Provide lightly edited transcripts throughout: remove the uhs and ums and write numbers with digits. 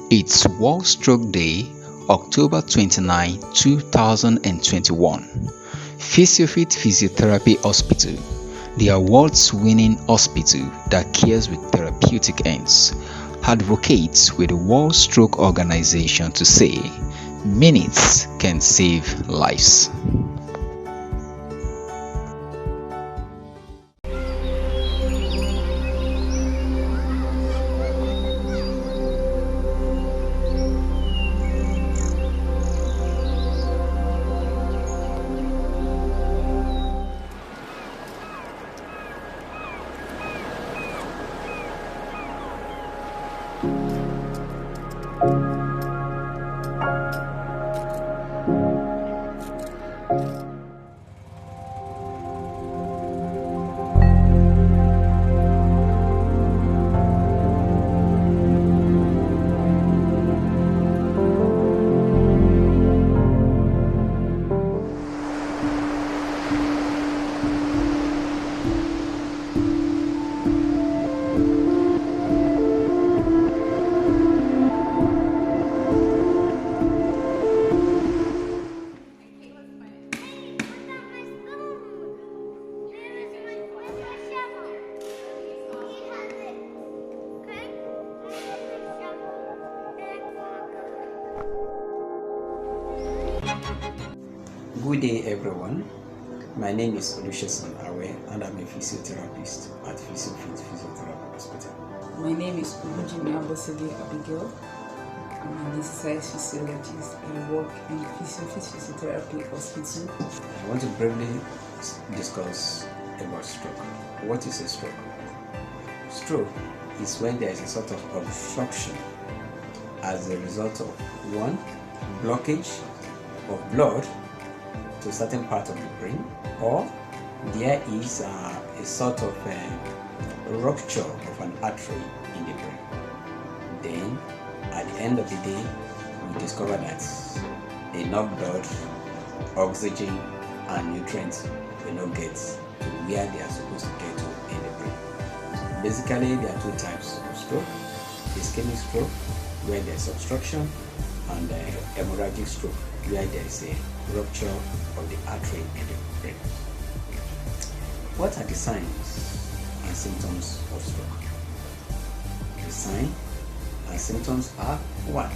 It's World Stroke Day, October 29, 2021. Physio-Fit Physiotherapy Hospital, the awards-winning hospital that cares with therapeutic ends, advocates with the World Stroke Organization to say, minutes can save lives. Good day everyone, my name is Olusegun Awe and I'm a physiotherapist at Physio-Fit Physiotherapy Hospital. My name is Olujimi Abosede Abigail. I'm an exercise physiologist and work in Physio-Fit Physiotherapy Hospital. I want to briefly discuss about stroke. What is a stroke? Stroke is when there is a sort of obstruction as a result of one, blockage of blood to a certain part of the brain, or there is a sort of rupture of an artery in the brain. Then at the end of the day we discover that enough blood, oxygen and nutrients will not get to where they are supposed to get to in the brain. Basically there are two types of stroke: ischemic stroke where there is obstruction, and hemorrhagic stroke where there is a rupture of the artery in the brain. What are the signs and symptoms of stroke? The signs and symptoms are: 1.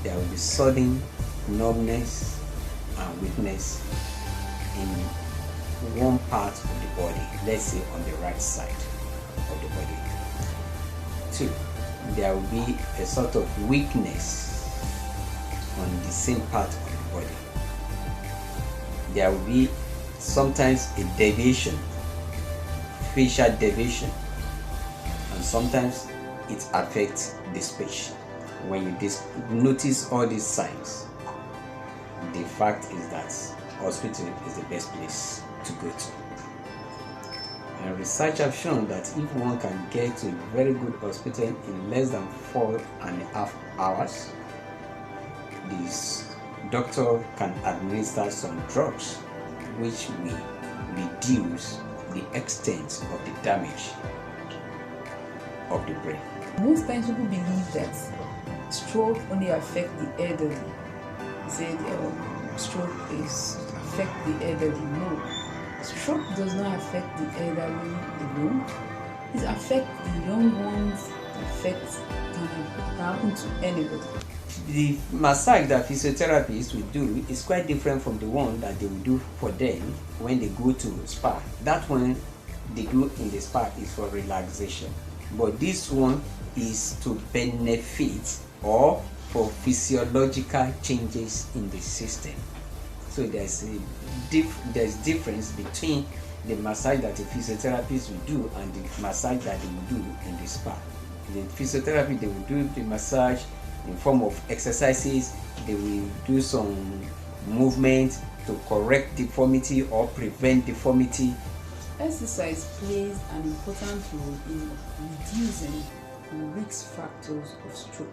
There will be sudden numbness and weakness in one part of the body, let's say on the right side of the body. 2. There will be a sort of weakness on the same part of the body. There will be sometimes a deviation, facial deviation, and sometimes it affects the speech. When you notice all these signs, the fact is that hospital is the best place to go to. And research have shown that if one can get to a very good hospital in less than 4.5 hours, this doctor can administer some drugs which will reduce the extent of the damage of the brain. Most times people believe that stroke only affect the elderly. They say stroke is affect the elderly. No, stroke does not affect the elderly alone. It affects the young ones. Can happen to anybody. The massage that physiotherapists will do is quite different from the one that they will do for them when they go to spa. That one they do in the spa is for relaxation, but this one is to benefit or for physiological changes in the system. So there's difference between the massage that the physiotherapist will do and the massage that they will do in the spa. The physiotherapy, they will do the massage in form of exercises. They will do some movement to correct deformity or prevent deformity. Exercise plays an important role in reducing the risk factors of stroke.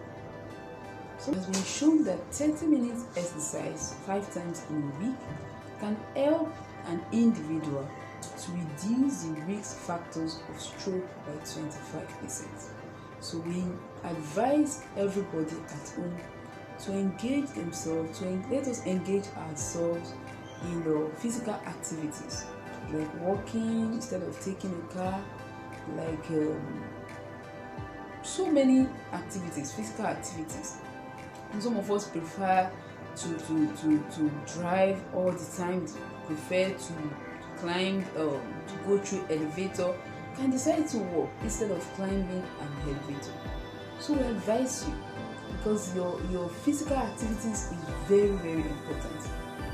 So it has been shown that 30 minutes exercise 5 times in a week can help an individual to reduce the risk factors of stroke by 25%. So we advise everybody at home to engage themselves, let us engage ourselves in physical activities like walking instead of taking a car, like so many activities, physical activities. And some of us prefer to drive all the time, prefer to climb, to go through elevator, can decide to walk instead of climbing an elevator. So we advise you, because your physical activities is very, very important.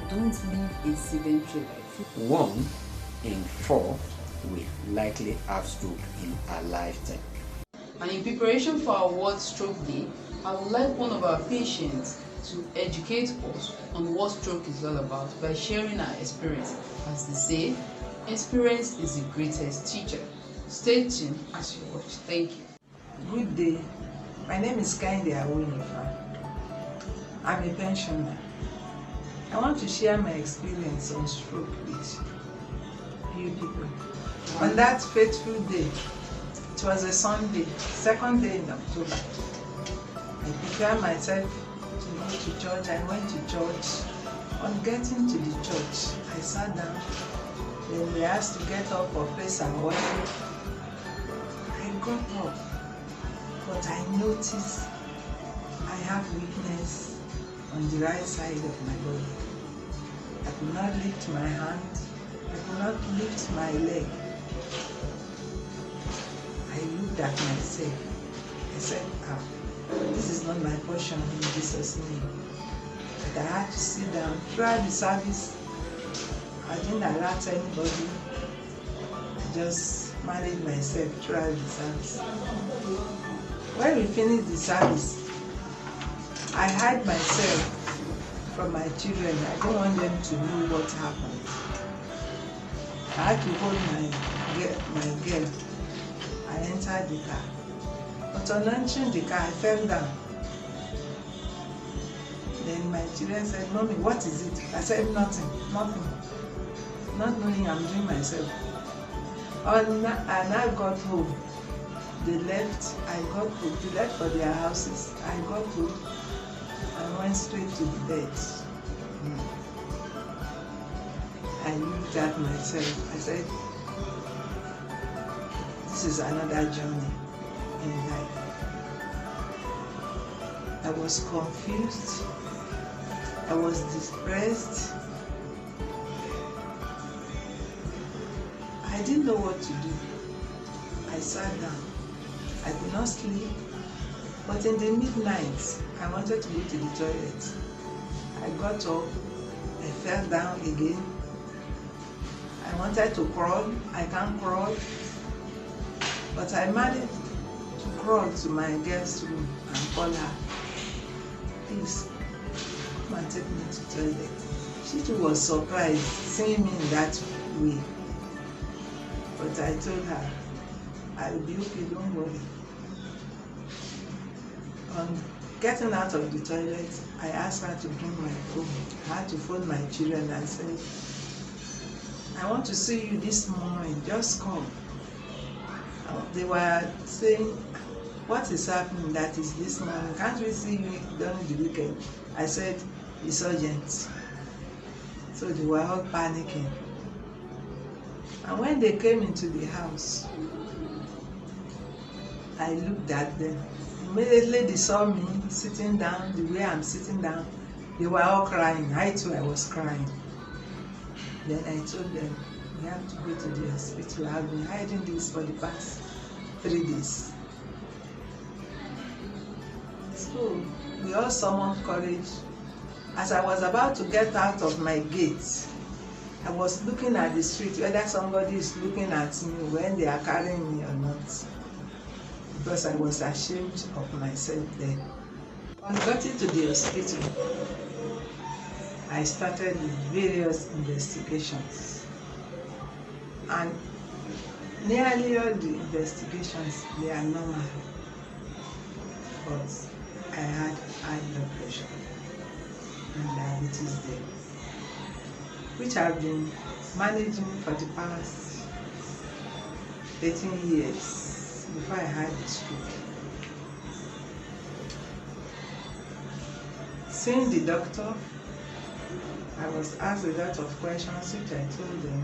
Don't live a sedentary life. 1 in 4 will likely have stroke in a lifetime. And in preparation for our World Stroke Day, I would like one of our patients to educate us on what stroke is all about by sharing our experience. As they say, experience is the greatest teacher. Stay tuned as you watch. Thank you. Good day. My name is Kehinde Awonifa. I'm a pensioner. I want to share my experience on stroke with you people. On that fateful day, it was a Sunday, second day in October. I prepared myself to go to church. I went to church. On getting to the church, I sat down. Then we asked to get up for praise and worship. I got up, but I noticed I have weakness on the right side of my body. I could not lift my hand. I could not lift my leg. I looked at myself. I said, this is not my portion in Jesus' name. But I had to sit down. Throughout the service, I didn't alert anybody. I just managed myself throughout the service. When we finished the service, I hid myself from my children. I didn't want them to know what happened. I had to hold my girl. I entered the car. But on entering the car, I fell down. Then my children said, "Mommy, what is it?" I said, nothing. Not knowing I'm doing myself. And I got home. They left. I got home. They left for their houses. I got home. I went straight to the bed. I looked at myself. I said, this is another journey in life. I was confused. I was depressed. I didn't know what to do. I sat down. I could not sleep. But in the midnight, I wanted to go to the toilet. I got up. I fell down again. I wanted to crawl. I can't crawl. But I managed to crawl to my girl's room and call her, "Please, come and take me to the toilet." She too was surprised seeing me in that way. But I told her, "I'll be okay, don't worry." On getting out of the toilet, I asked her to bring my phone. I had to phone my children and said, "I want to see you this morning, just come." They were saying, "What is happening that is this morning? Can't we see you during the weekend?" I said, "It's urgent." So they were all panicking. And when they came into the house, I looked at them. Immediately they saw me sitting down, the way I'm sitting down. They were all crying. I too, I was crying. Then I told them, "We have to go to the hospital. I've been hiding this for the past 3 days." So we all summoned courage. As I was about to get out of my gate, I was looking at the street, whether somebody is looking at me when they are carrying me or not, because I was ashamed of myself then. On getting to the hospital, I started with various investigations. And nearly all the investigations, they are normal. But I had high blood pressure and diabetes then, which I've been managing for the past 18 years before I had the stroke. seeing the doctor, I was asked a lot of questions which I told them,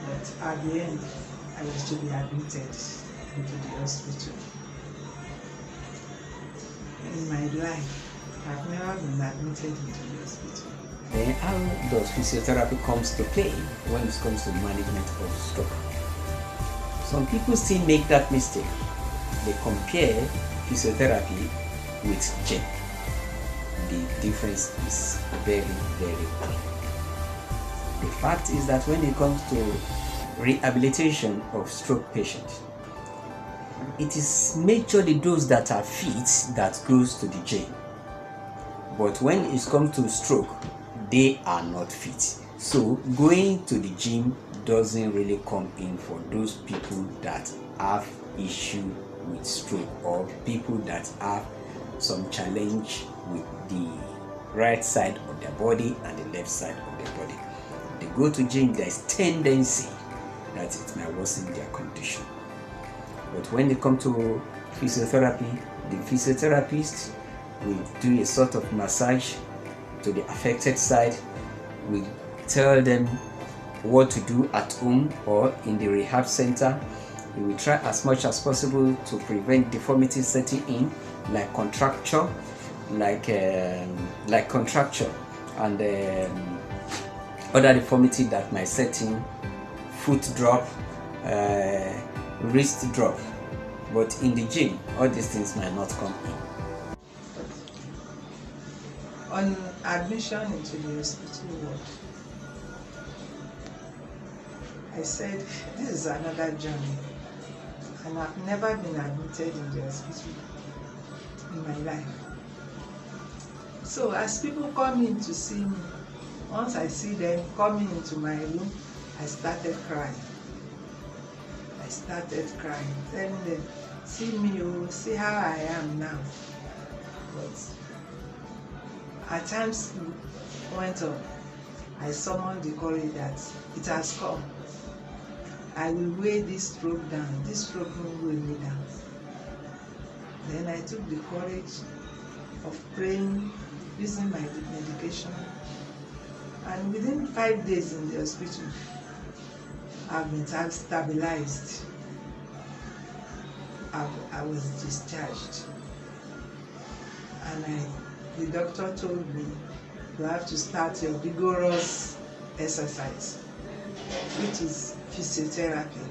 but at the end I was to be admitted into the hospital. In my life, I've never been admitted into the hospital. Then how does physiotherapy comes to play when it comes to management of stroke? Some people still make that mistake. They compare physiotherapy with gym. The difference is very, very clear. The fact is that when it comes to rehabilitation of stroke patients, it is majorly those that are fit that goes to the gym. But when it comes to stroke, they are not fit. So going to the gym doesn't really come in for those people that have issue with stroke or people that have some challenge with the right side of their body and the left side of their body. They go to gym, there's tendency that it may worsen their condition. But when they come to physiotherapy, the physiotherapist will do a sort of massage to the affected side. We tell them what to do at home or in the rehab center. We will try as much as possible to prevent deformity setting in, like contracture, and other deformity that might set in, foot drop, wrist drop. But in the gym, all these things might not come in. On admission into the hospital ward, I said, this is another journey, and I've never been admitted in the hospital in my life. So as people come in to see me, once I see them coming into my room, I started crying. Telling them, see me, oh, see how I am now. But at times went on, I summoned the courage that it has come. I will weigh this stroke down. This stroke will weigh me down. Then I took the courage of praying, using my medication, and within 5 days in the hospital, I've been stabilized. I was discharged, and the doctor told me you have to start your vigorous exercise, which is physiotherapy.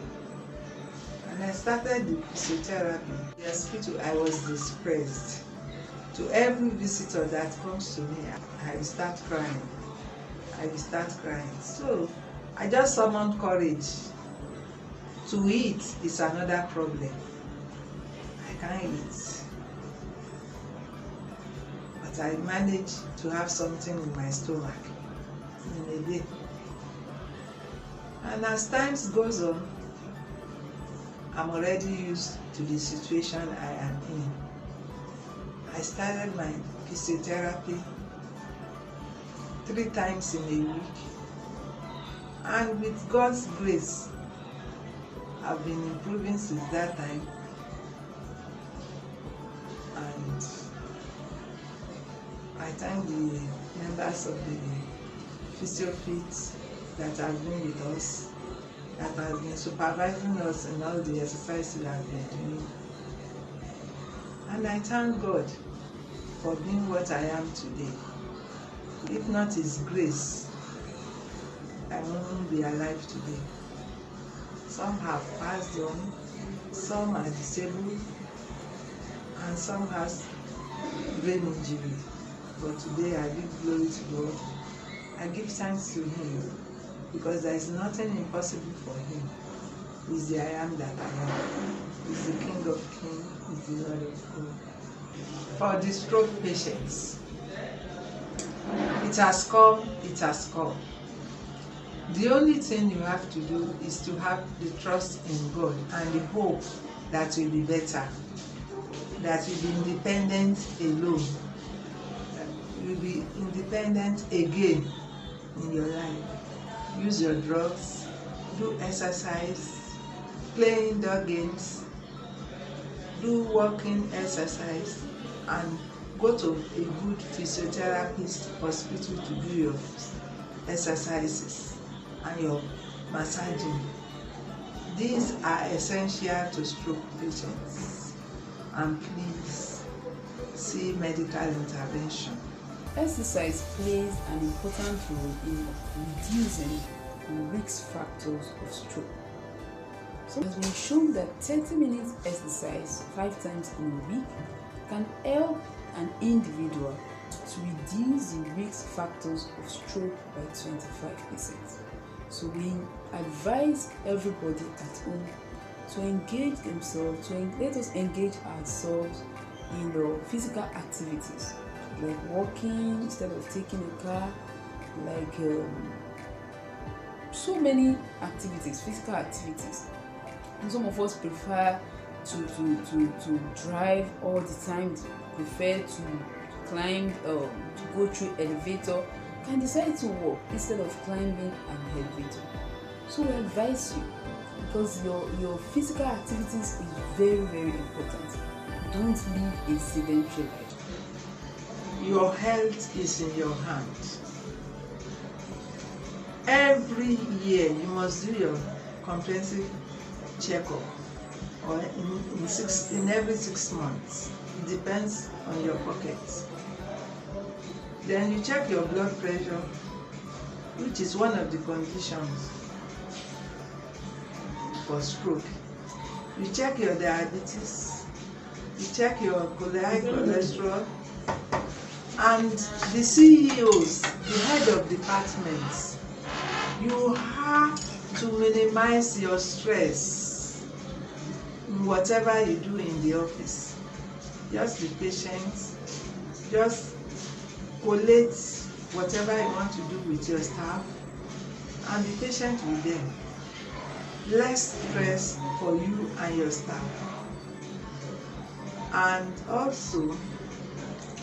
And I started the physiotherapy. The hospital, I was depressed. To every visitor that comes to me, I will start crying. So I just summoned courage. To eat is another problem. I can't eat. But I managed to have something in my stomach in a day. And as time goes on, I'm already used to the situation I am in. I started my physiotherapy 3 times in a week, and with God's grace, I've been improving since that time. And I thank the members of the Physio-Fit that have been with us, that have been supervising us in all the exercises we have been doing. And I thank God for being what I am today. If not His grace, I wouldn't be alive today. Some have passed on, some are disabled, and some has brain injury. But today I give glory to God. I give thanks to Him, because there is nothing impossible for Him. He is the I am that I am. He is the King of Kings. He is the Lord of Lords. For the stroke patients, it has come, it has come. The only thing you have to do is to have the trust in God and the hope that will be better, that you'll be independent alone, you'll be independent again in your life. Use your drugs, do exercise, play indoor games, do walking exercise, and go to a good physiotherapist hospital to do your exercises and your massaging. These are essential to stroke patients, and please see medical intervention. Exercise plays an important role in reducing the risk factors of stroke. So it has been shown that 30 minutes exercise 5 times in a week can help an individual to reduce the risk factors of stroke by 25%. So we advise everybody at home to engage themselves, let us engage ourselves in physical activities like walking instead of taking a car, like so many activities, physical activities. And some of us prefer to drive all the time, prefer to climb, to go through elevator, can decide to walk instead of climbing an elevator. So we advise you, because your physical activities is very, very important. Don't live a sedentary life. Your health is in your hands. Every year you must do your comprehensive checkup, or in every 6 months. It depends on your pockets. Then you check your blood pressure, which is one of the conditions for stroke. You check your diabetes, you check your high cholesterol, and the CEOs, the head of departments, you have to minimize your stress in whatever you do in the office. Just be patient, just collate whatever you want to do with your staff, and be patient with them. Less stress for you and your staff. And also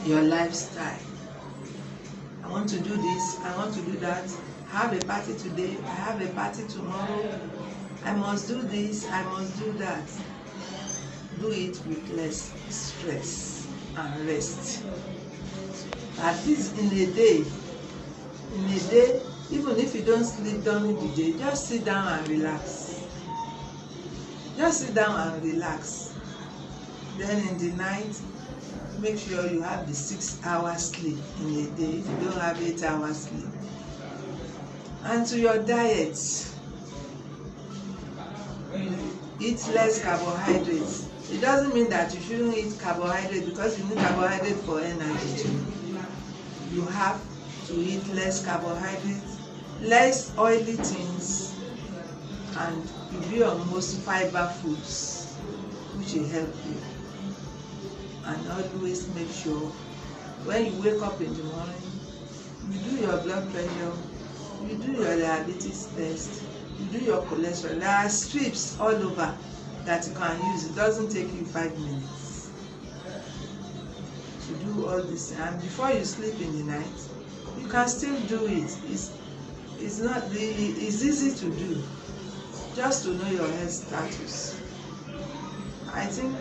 your lifestyle. I want to do this, I want to do that. I have a party today, I have a party tomorrow. I must do this, I must do that. Do it with less stress and rest. At least in a day, even if you don't sleep during the day, just sit down and relax. Just sit down and relax. Then in the night, make sure you have the 6 hours sleep in a day if you don't have 8 hours sleep. And to your diet, eat less carbohydrates. It doesn't mean that you shouldn't eat carbohydrates, because you need carbohydrate for energy too. You have to eat less carbohydrates, less oily things, and you be on most fiber foods, which will help you. And always make sure when you wake up in the morning, you do your blood pressure, you do your diabetes test, you do your cholesterol. There are strips all over that you can use. It doesn't take you 5 minutes to do all this. And before you sleep in the night, you can still do it. It's easy to do, just to know your health status. I think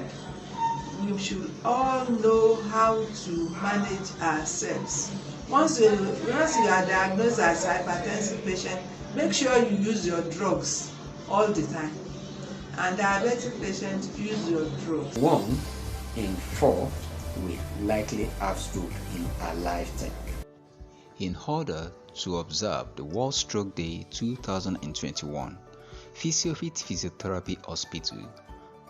we should all know how to manage ourselves. Once you are diagnosed as a hypertensive patient, make sure you use your drugs all the time. And diabetic patients, use your drugs. 1 in 4 will likely have stroke in a lifetime. In order to observe the World Stroke Day 2021, Physio-Fit Physiotherapy Hospital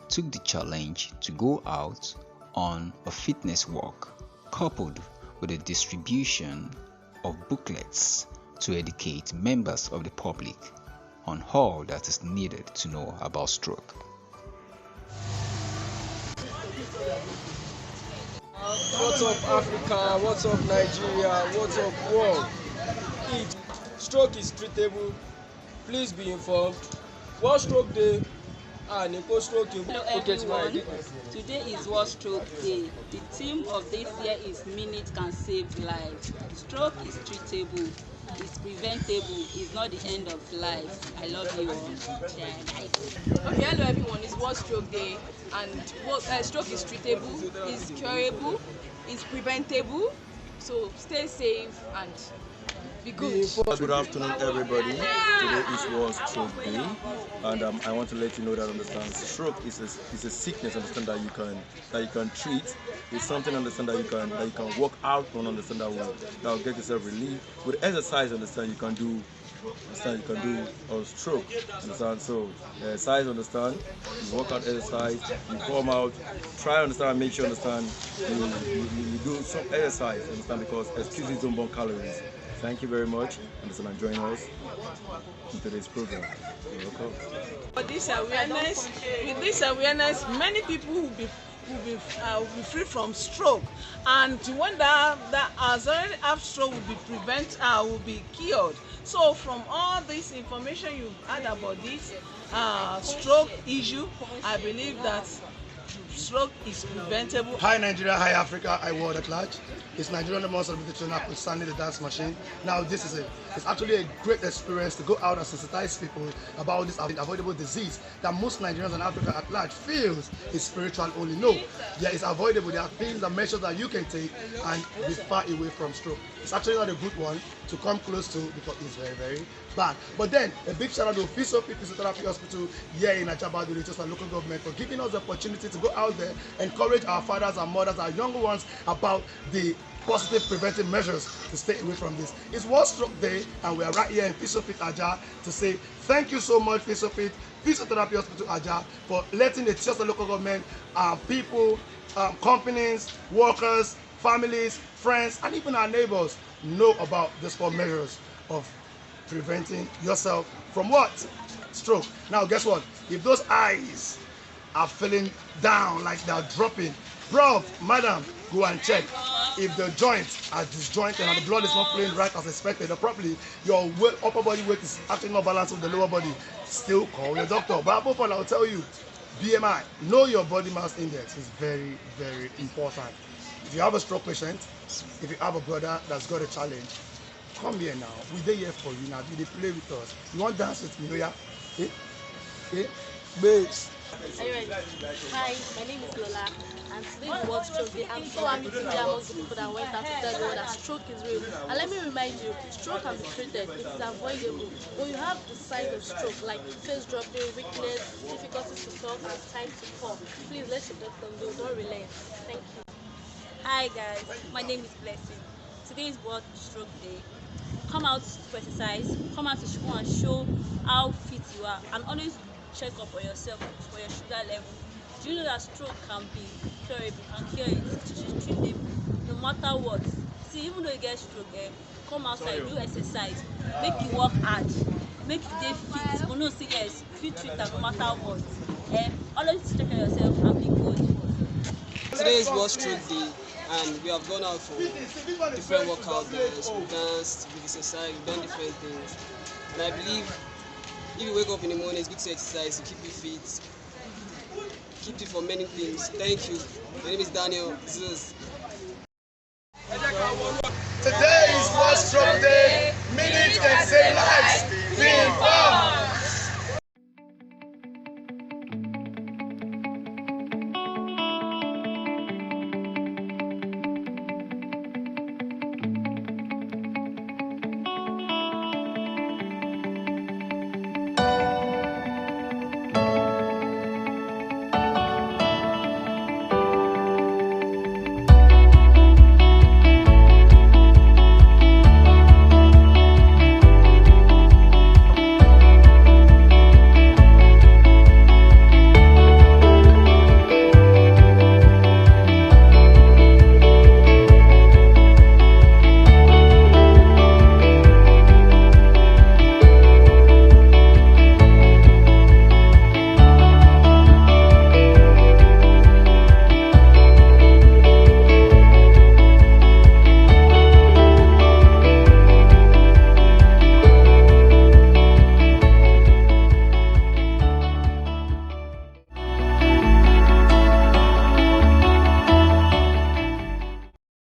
took the challenge to go out on a fitness walk, coupled with a distribution of booklets to educate members of the public on all that is needed to know about stroke. What's up Africa, what's up Nigeria, what's up world? Stroke is treatable, please be informed. World Stroke Day Hello everyone, today is World Stroke Day. The theme of this year is Minute Can Save Lives. Stroke is treatable, it's preventable, it's not the end of life. I love you all. Yeah, guys. Okay, hello everyone, it's World Stroke Day, and stroke is treatable, it's curable, it's preventable, so stay safe and be good. Good afternoon, everybody. Today is World Stroke Day, and I want to let you know that stroke is a sickness. Understand that you can treat. It's something understand that you can work out on. Understand that will get yourself relief. With exercise, understand you can do a stroke. Understand? So exercise, understand. You work out, exercise. You come out. Try understand. Make sure understand. You do some exercise. Understand because excuses don't burn calories. Thank you very much, and join us in today's program. You're welcome. With this awareness, many people will be free from stroke, and the one that has already have stroke will be cured. So, from all this information you've had about this stroke issue, I believe that stroke is preventable. Hi Nigeria, hi Africa, hi world at large. It's Nigerian Demon Celebrity Trainer concerning the dance machine. Now it's actually a great experience to go out and sensitize people about this avoidable disease that most Nigerians and Africa at large feels is spiritual only. No, yeah, it's avoidable. There are things and measures that you can take and be far away from stroke. It's actually not a good one to come close to because it's very, very bad. But then a big shout out to Physio-Fit Physiotherapy Hospital here in Ajaba, the latest local government, for giving us the opportunity to go out there, encourage our fathers and mothers, our younger ones about the positive preventive measures to stay away from this. It's World Stroke Day, and we are right here in Physio-Fit Aja to say thank you so much, Physio-Fit Physiotherapy Hospital Aja, for letting the just local government, people, companies, workers, families, friends, and even our neighbors know about the sport measures of preventing yourself from what? Stroke. Now guess what? If those eyes are feeling down like they're dropping, bro, madam, go and check. If the joints are disjointed and the blood is not flowing right as expected or properly, your upper body weight is actually not balanced with the lower body, still call your doctor. But above all, I'll tell you, BMI, know your body mass index, is very, very important. If you have a stroke patient, if you have a brother that's got a challenge, come here now. We're here for you now. You play with us. You want to dance with me? Yeah? Bass. Are you ready? Hi, my name is Lola, and today is World Stroke Day. I'm so happy to be among the people that went out to tell the world that stroke is real. And let me remind you, stroke can be treated, it is avoidable. When you have the signs of stroke like face dropping, weakness, difficulties to talk, and time to fall, please let your doctor know, don't relent. Thank you. Hi guys, my name is Blessing. Today is World Stroke Day. Come out to exercise, come out to school and show how fit you are, and always check up on yourself for your sugar level. Do you know that stroke can be curable and cure it? It is treatable no matter what. See, even though you get stroke, come outside, do exercise, make you work hard, make you dey fit. You know, say yes, fit treat am no matter what. Always check on yourself and be good. Today is World Stroke Day, and we have gone out for different workout days. We danced, we exercised, we've done different things. And I believe if you wake up in the morning, it's good to exercise, to keep you fit, keep you for many things. Thank you. My name is Daniel. Today is World Stroke Day. Minutes can save lives.